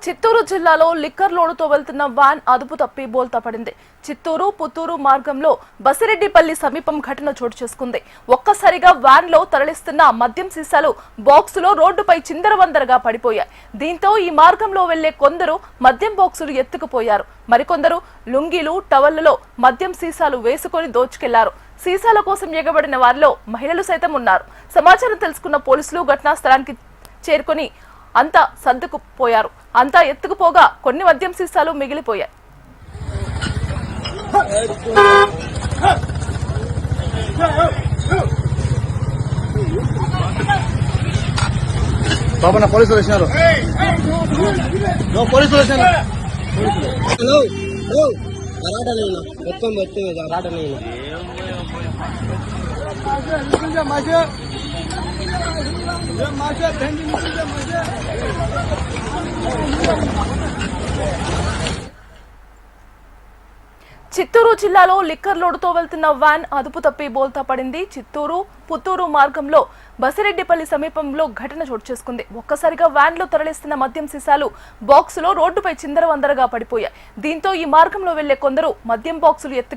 చిత్తూరు జిల్లాలో లిక్కర్ లోడుతో వెళ్తున్న వ్యాన్ అదుపు తప్పి బోల్తా పడింది. చిత్తూరు పుత్తూరు మార్గంలో బసిరెడ్డిపల్లి సమీపం ఘటన చోటు చేసుకుంది. ఒక్కసారిగా వ్యాన్ లో తరలిస్తున్న మద్యం సీసాలు బాక్సులో రోడ్డుపై చిందరవందరగా పడిపోయాయి. దీంతో ఈ మార్గంలో వెళ్లే కొందరు మద్యం బాక్సులు ఎత్తుకుపోయారు. మరికొందరు లుంగీలు టవళ్లలో మద్యం సీసాలు వేసుకొని దోచుకెళ్లారు. సీసాల కోసం ఎగబడిన వారిలో మహిళలు సైతం ఉన్నారు. సమాచారం తెలుసుకున్న పోలీసులు ఘటనా స్థలానికి చేరుకొని అంతా సర్దుకుపోయారు. అంతా ఎత్తుకుపోగా కొన్ని మద్యం సీసాలు మిగిలిపోయాయి. పోలీసులు వచ్చినారు. పోలీసులు వచ్చినారు. మొత్తం చిత్తూరు జిల్లాలో లిక్కర్ లోడుతో వెళ్తున్న వ్యాన్ అదుపు తప్పి బోల్తా పడింది. చిత్తూరు పుత్తూరు మార్గంలో బసిరెడ్డిపల్లి సమీపంలో ఘటన చోటు చేసుకుంది. ఒక్కసారిగా వ్యాన్ లో తరలిస్తున్న మద్యం సీసాలు బాక్సులో రోడ్డుపై చిందరవందరగా పడిపోయాయి. దీంతో ఈ మార్గంలో వెళ్లే కొందరు మద్యం బాక్సులు